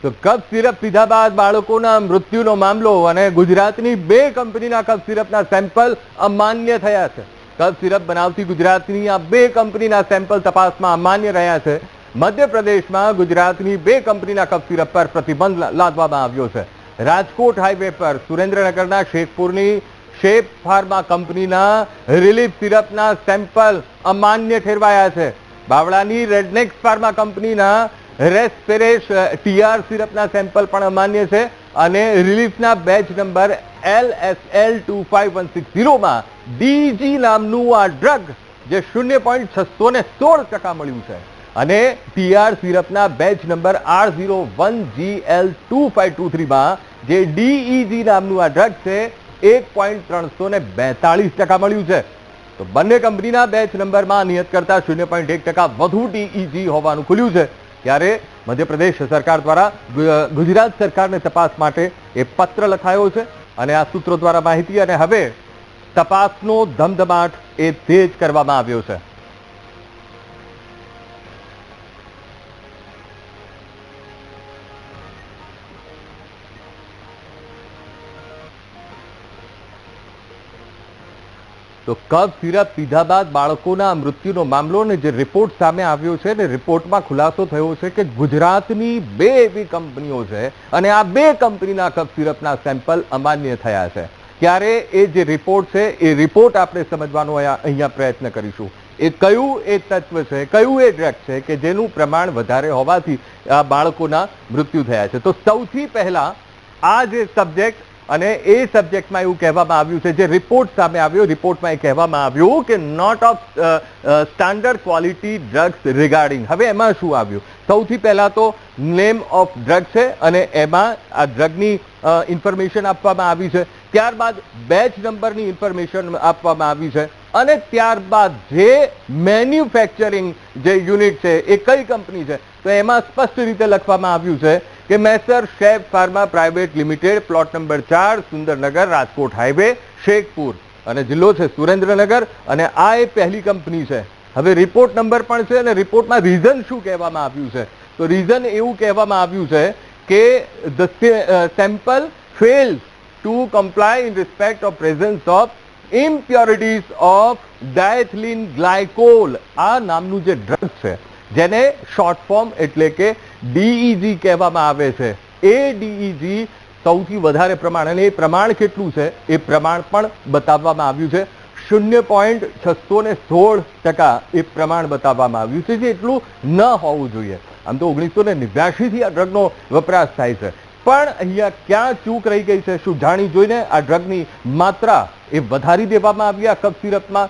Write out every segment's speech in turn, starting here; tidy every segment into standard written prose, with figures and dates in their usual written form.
તો કફ સિરપ પીધા બાદ બાળકોના મૃત્યુનો મામલો અને ગુજરાતની 2 કંપનીના કફ સિરપના સેમ્પલ અમાન્ય થયા છે. કફ સિરપ બનાવતી ગુજરાતની આ 2 કંપનીના સેમ્પલ તપાસમાં અમાન્ય રહ્યા છે. મધ્યપ્રદેશમાં ગુજરાતની 2 કંપનીના કફ સિરપ પર પ્રતિબંધ લાદવામાં આવ્યો છે. રાજકોટ હાઈવે પર સુરેન્દ્રનગરના શેખપુરની શેપ ફાર્મા કંપનીના રિલીફ સિરપના સેમ્પલ અમાન્ય ઠેરવાયા છે. બાવળાની રેડનેક્સ ફાર્મા કંપનીના રેસ્પેરેશ ટીઆર સિરપના સેમ્પલ પણ અમાન્ય છે અને રિલીફના બેચ નંબર LSL25160 ડીજી નામનું આ ડ્રગ જે 0.616% મળ્યું છે અને ટીઆર સિરપના બેચ નંબર R01GL2523 જે ડીઈજી નામનું આ ડ્રગ છે 1.342% મળ્યું છે. તો બંને કંપનીના બેચ નંબરમાં નિયત કરતા 0.1% વધુ ડીઈજી હોવાનું ખુલ્યું છે. ત્યારે મધ્યપ્રદેશ સરકાર દ્વારા ગુજરાત સરકારને તપાસ માટે એ પત્ર લખાયો છે અને આ સૂત્રો દ્વારા માહિતી અને હવે તપાસનો ધમધમાટ એ તેજ કરવામાં આવ્યો છે. તો કફ સિરપ પીધા બાદ બાળકોના મૃત્યુનો મામલો ને જે રિપોર્ટ સામે આવ્યો છે ને રિપોર્ટમાં ખુલાસો થયો છે કે ગુજરાતની 2 એવી કંપનીઓ છે અને આ 2 કંપનીના કફ સિરપના સેમ્પલ અમાન્ય થયા છે. ત્યારે એ જે રિપોર્ટ છે એ રિપોર્ટ આપણે સમજવાનો અહીંયા પ્રયત્ન કરીશું. એ કયું એ તત્વ છે, કયું એ ડ્રગ છે કે જેનું પ્રમાણ વધારે હોવાથી આ બાળકોના મૃત્યુ થયા છે. તો સૌથી પહેલા આ જે સબ્જેક્ટ અને એ સબ્જેક્ટમાં એવું કહેવામાં આવ્યું છે, જે રિપોર્ટ સામે આવ્યો, રિપોર્ટમાં એ કહેવામાં આવ્યું કે not of standard quality drugs regarding. હવે એમાં શું આવ્યું? સૌથી પહેલા તો નેમ ઓફ ડ્રગ છે અને એમાં આ ડ્રગની ઇન્ફોર્મેશન આપવામાં આવી છે. ત્યારબાદ બેચ નંબરની ઇન્ફોર્મેશન આપવામાં આવી છે અને ત્યારબાદ જે મેન્યુફેક્ચરિંગ જે યુનિટ છે એ કઈ કંપની છે તો એમાં સ્પષ્ટ રીતે લખવામાં આવ્યું છે કે Messrs shape pharma private limited, plot number 4, Sundarnagar, Rajkot highway, Shekhpur અને જિલ્લો છે સુરેન્દ્રનગર અને આ એ પહેલી કંપની છે. હવે રિપોર્ટ નંબર પણ છે અને રિપોર્ટમાં રીઝન શું કહેવામાં આવ્યું છે તો રીઝન એવું કહેવામાં આવ્યું છે કે the sample fails to comply in respect of presence of impurities of diethylene glycol આ નામનું જે ડ્રગ છે જેને શોર્ટ ફોર્મ એટલે કે ડીઈજી કહેવામાં આવે છે. એ ડીઈજી સૌથી વધારે પ્રમાણ અને એ પ્રમાણ કેટલું છે એ પ્રમાણ પણ બતાવવામાં આવ્યું છે. 0.616% એ પ્રમાણ બતાવવામાં આવ્યું છે જે એટલું ન હોવું જોઈએ. આમ તો 1989 થી આ ડ્રગનો વપરાશ થાય છે પણ અહીંયા ક્યાં ચૂક રહી ગઈ છે? શું જાણી જોઈને આ ડ્રગની માત્રા એ વધારી દેવામાં આવી આ કફ સિરપમાં?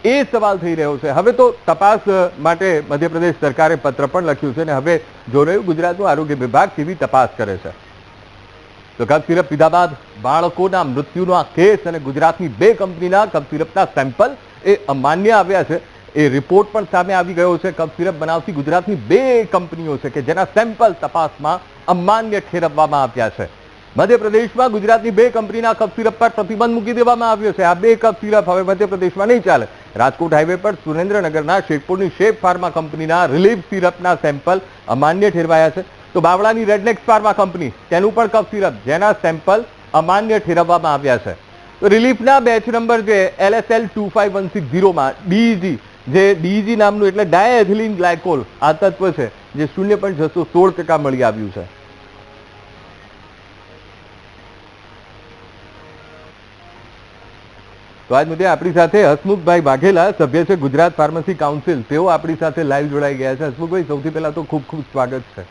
એ સવાલ થઈ રહ્યો છે. હવે તો તપાસ માટે મધ્યપ્રદેશ સરકારે પત્ર પણ લખ્યું છે અને હવે જો રહ્યું ગુજરાતનું આરોગ્ય વિભાગ કેવી તપાસ કરે છે. તો કફ સિરપ પીધા બાદ બાળકોના મૃત્યુનો આ કેસ અને ગુજરાતની 2 કંપનીના કફ સિરપના સેમ્પલ એ અમાન્ય આવ્યા છે. એ રિપોર્ટ પણ સામે આવી ગયો છે. કફ સિરપ બનાવતી ગુજરાતની 2 કંપનીઓ છે કે જેના સેમ્પલ તપાસમાં અમાન્ય ઠેરવવામાં આવ્યા છે. મધ્યપ્રદેશમાં ગુજરાતની 2 કંપનીના કફ સિરપ પર પ્રતિબંધ મૂકી દેવામાં આવ્યો છે. આ 2 કફ સિરપ હવે મધ્યપ્રદેશમાં નહીં ચાલે. રાજકોટ હાઈવે પર સુરેન્દ્રનગરના શેખપુરની શેપ ફાર્મા કંપનીના રિલીફ સિરપના સેમ્પલ અમાન્ય ઠેરવાયા છે. તો બાવળાની રેડનેક્સ ફાર્મા કંપની તેનું પણ કફ સિરપ જેના સેમ્પલ અમાન્ય ઠેરવવામાં આવ્યા છે. તો રિલીફના બેચ નંબર જે LSL25160 ડીઈજી જે ડીઈજી નામનું એટલે ડાયથિલિન ગ્લાયકોલ આ તત્વ છે જે 0.616% મળી આવ્યું છે. તો આજ મુદ્દે આપણી સાથે હસમુખભાઈ વાઘેલા, સભ્ય છે ગુજરાત ફાર્મસી કાઉન્સિલ, તેઓ આપણી સાથે લાઈવ જોડાઈ ગયા છે. હસમુખભાઈ, સૌથી પહેલા તો ખૂબ ખૂબ સ્વાગત છે.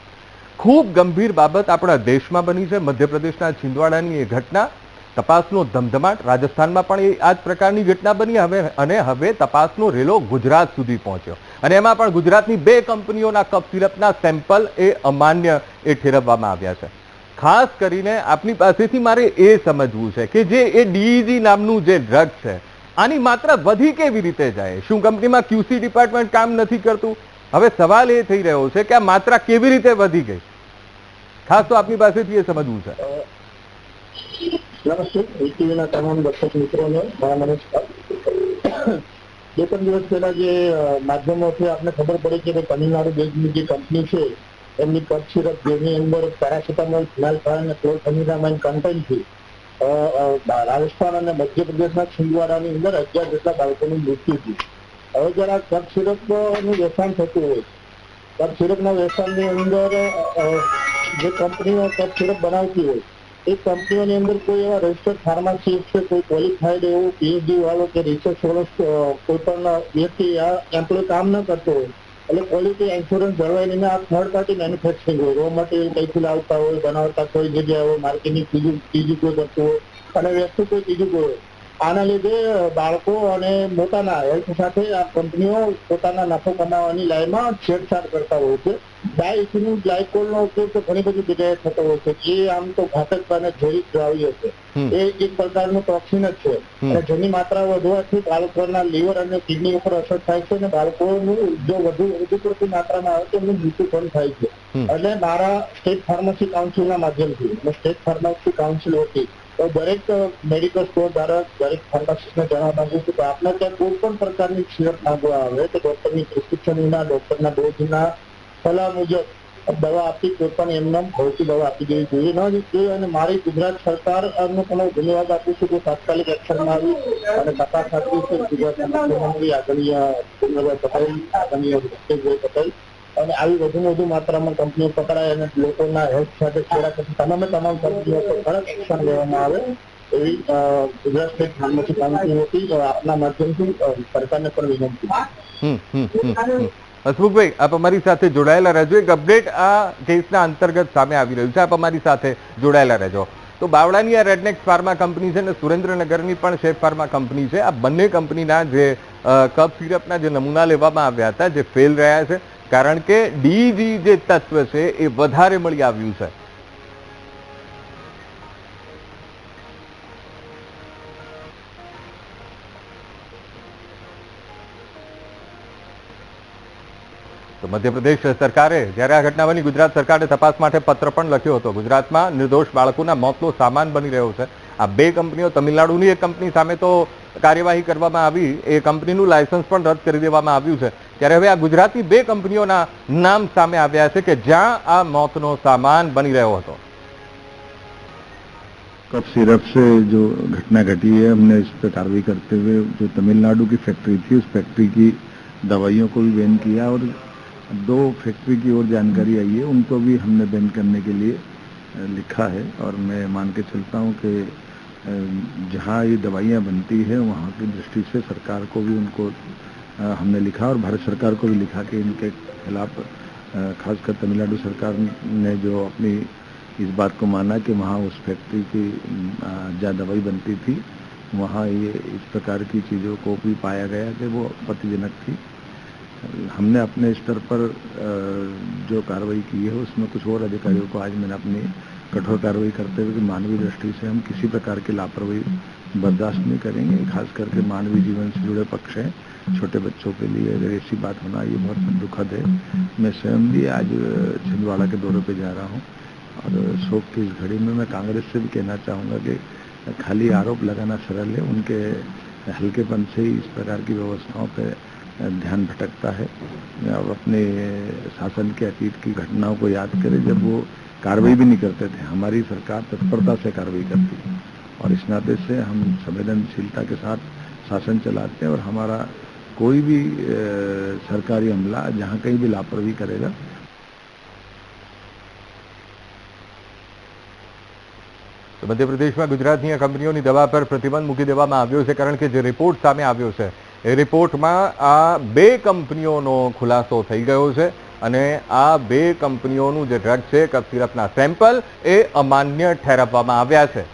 ખૂબ ગંભીર બાબત આપણા દેશમાં બની છે. મધ્યપ્રદેશના છિંદવાડાની એ ઘટના, તપાસનો ધમધમાટ. રાજસ્થાનમાં પણ એ આ જ પ્રકારની ઘટના બની અને હવે તપાસનો રેલો ગુજરાત સુધી પહોંચ્યો અને એમાં પણ ગુજરાતની 2 કંપનીઓના કફ સિરપના સેમ્પલ એ અમાન્ય એ ઠેરવવામાં આવ્યા છે. ખાસ કરીને આપની પાસેથી મારે એ સમજવું છે કે જે એ ડીઈજી નામનું જે ડ્રગ છે આની માત્રા વધી કેવી રીતે જાય? શું કંપનીમાં ક્યુસી ડિપાર્ટમેન્ટ કામ નથી કરતું? હવે સવાલ એ થઈ રહ્યો છે કે આ માત્રા કેવી રીતે વધી ગઈ? ખાસ તો આપની પાસેથી એ સમજવું છે. નમસ્તે, ટીવીના તમામ દર્શક મિત્રોને મારા નમસ્કાર. 2-3 દિવસ પહેલા જે માધ્યમોથી આપને ખબર પડી કે તમિલનાડુ દેશની જે કંપની છે એમની કફ સિરપ જેની અંદર પેરાસિટામોલ, ફિનાઇલફાયર અને ક્લોરફેનિરામાઇન કન્ટેન્ટથી રાજસ્થાન અને મધ્યપ્રદેશના છિંદવાડાની અંદર 11 જેટલા બાળકોનું મૃત્યુ થયું. હવે જયારે આ કફ સિરપનું વેચાણ થતું હોય, કફ સિરપના વેચાણની અંદર જે કંપનીઓ કફ સિરપ બનાવતી હોય એ કંપનીઓની અંદર કોઈ એવા રજિસ્ટર્ડ ફાર્માસિસ્ટ છે, કોઈ ક્વોલિફાઈડ એવો પીએચડી વાળો કે રિસર્ચ વાળો કોઈ પણ વ્યક્તિ આ એમ્પ્લોય કામ ન કરતો હોય, એટલે ક્વોલિટી ઇન્સ્યોરન્સ જળવાઈને આ થર્ડ પાર્ટી મેન્યુફેક્ચરિંગ હોય, રો મટીરિયલ કઈથી લાવતા હોય, બનાવતા કોઈ જગ્યાએ હોય, માર્કેટિંગ ત્રીજું કોઈ કરતું હોય અને વેચતું કોઈ ત્રીજું કોઈ હોય. આના લીધે બાળકો અને મોટાના હેલ્થ સાથે આ કંપનીઓ પોતાના નફો કમાવાની લાઈનમાં છેડછાડ કરતા હોય છે. ડાયઇથિલિન ગ્લાયકોલનો ઉપયોગ તો ઘણી બધી જગ્યાએ થતો હોય છે. એ આમ તો ઘાતક અને ઝેરી દ્રાવ્ય છે. એ એક પ્રકારનું ટોક્સિન જ છે અને જેની માત્રા વધવાથી બાળકોના લીવર અને કિડની ઉપર અસર થાય છે અને બાળકોનું જો વધુ પડતી માત્રામાં આવે તો એમનું મૃત્યુ પણ થાય છે. એટલે મારા સ્ટેટ ફાર્મસી કાઉન્સિલના માધ્યમથી સ્ટેટ ફાર્મસી કાઉન્સિલ વતી તો દરેક મેડિકલ સ્ટોર ધારક, દરેક ફાર્માસિસ્ટને જણાવવા માંગુ છું કે આપને ત્યાં કોઈ પણ પ્રકારની સિરપ માંગવા આવે તો ડોક્ટરની પ્રિસ્ક્રિપ્શન વિના, ડોક્ટરના ડોઝના સલાહ મુજબ દવા આપી કોઈ પણ એમને ભૌતિક દવા આપી દેવી જોઈએ ન જોઈએ. અને મારી ગુજરાત સરકારનો પણ ધન્યવાદ આપું છું કે તાત્કાલિક એક્શનમાં આવી અને તપાસ આપી છે. ગુજરાતના મુખ્યમંત્રી આદરણીય ભૂપેન્દ્રભાઈ પટેલ, આદરણીય ભૂપેશભાઈ પટેલ અને આવી વધુ માત્રામાં કંપનીઓ પકડાય અને લોકોના હેલ્થ સાથે છેડા કરતી તમામ કંપનીઓ પર કડક એક્શન લેવામાં આવે એવી ગુજરાત સ્ટેટ ફાર્મસી કાઉન્સિલ હતી આપના માધ્યમથી સરકારને પણ વિનંતી. હસમુખભાઈ, આપ અમારી સાથે જોડાયેલા રહેજો. એક અપડેટ આ કેસના અંતર્ગત સામે આવી રહ્યું છે, આપ અમારી સાથે જોડાયેલા રહેજો. તો બાવળાની આ રેડનેક્સ ફાર્મા કંપની છે અને સુરેન્દ્રનગરની પણ શેફ ફાર્મા કંપની છે. આ બંને કંપનીના જે કફ સિરપના જે નમૂના લેવામાં આવ્યા હતા જે ફેલ રહ્યા છે, કારણ કે ડીજી જે તત્વ છે એ વધારે મળી આવ્યું છે. તો મધ્યપ્રદેશ સરકારે જ્યારે આ ઘટના બની, ગુજરાત સરકારે તપાસ માટે પત્ર પણ લખ્યો હતો. ગુજરાતમાં નિર્દોષ બાળકોના મોતનો સામાન બની રહ્યો છે. આ બે કંપનીઓ, તમિલનાડુની એક કંપની સામે તો કાર્યવાહી કરવામાં આવી, એ કંપનીનું લાયસન્સ પણ રદ કરી દેવામાં આવ્યું છે. ત્યારે હવે આ ગુજરાતની બે કંપનીઓના નામ સામે આવ્યા છે કે જ્યાં આ મોતનો સામાન બની રહ્યો હતો. कफ सिरप से जो घटना घटी है, हमने इस पर कार्रवाई करते हुए जो तमिलनाडु की फैक्ट्री थी उस फैक्ट्री की दवाइयों को भी बैन किया और 2 फैक्ट्री की और जानकारी आई है उनको भी हमने बैन करने के लिए लिखा है. और मैं मान के चलता हूँ कि जहाँ ये दवाइयाँ बनती है वहाँ की दृष्टि से सरकार को भी उनको हमने लिखा और भारत सरकार को भी लिखा कि इनके खिलाफ खासकर तमिलनाडु सरकार ने जो अपनी इस बात को माना कि वहाँ उस फैक्ट्री की जहाँ दवाई बनती थी वहाँ ये इस प्रकार की चीज़ों को भी पाया गया कि वो आपत्तिजनक थी. हमने अपने स्तर पर जो कार्रवाई की है उसमें कुछ और अधिकारियों को आज मैंने अपनी कठोर कार्रवाई करते हुए कि मानवीय दृष्टि से हम किसी प्रकार की लापरवाही बर्दाश्त नहीं करेंगे. खास करके मानवीय जीवन से जुड़े पक्ष हैं, छोटे बच्चों के लिए अगर ऐसी बात होना ये बहुत दुखद है. मैं स्वयं भी आज छिंदवाड़ा के दौरे पे जा रहा हूँ और शोक की इस घड़ी में मैं कांग्रेस से भी कहना चाहूँगा कि खाली आरोप लगाना सरल है, उनके हल्केपन से ही इस प्रकार की व्यवस्थाओं पे ध्यान भटकता है. अब अपने शासन के अतीत की घटनाओं को याद करें जब वो कार्रवाई भी नहीं करते थे, हमारी सरकार तत्परता से कार्रवाई करती है और इस नाते से हम संवेदनशीलता के साथ शासन चलाते हैं और हमारा कोई भी सरकारी अमला जहाँ कहीं भी लापरवाही करेगा તો મધ્યપ્રદેશમાં ગુજરાતની આ કંપનીઓની દવા પર પ્રતિબંધ મૂકી દેવામાં આવ્યો છે, કારણ કે જે રિપોર્ટ સામે આવ્યો છે એ રિપોર્ટમાં આ બે કંપનીઓનો ખુલાસો થઈ ગયો છે અને આ બે કંપનીઓનું જે ડ્રગ છે કફ સિરપના સેમ્પલ એ અમાન્ય ઠેરવવામાં આવ્યા છે.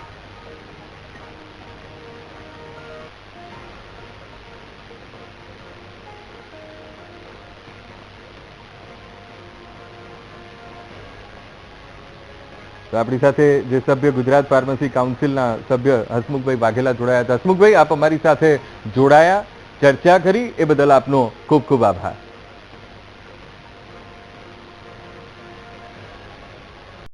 તો આપણી સાથે જે સભ્ય ગુજરાત ફાર્મસી કાઉન્સિલના સભ્ય હસમુખભાઈ વાઘેલા જોડાયા હતા. હસમુખભાઈ, આપ અમારી સાથે જોડાયા, ચર્ચા કરી એ બદલ આપનો ખૂબ ખૂબ આભાર.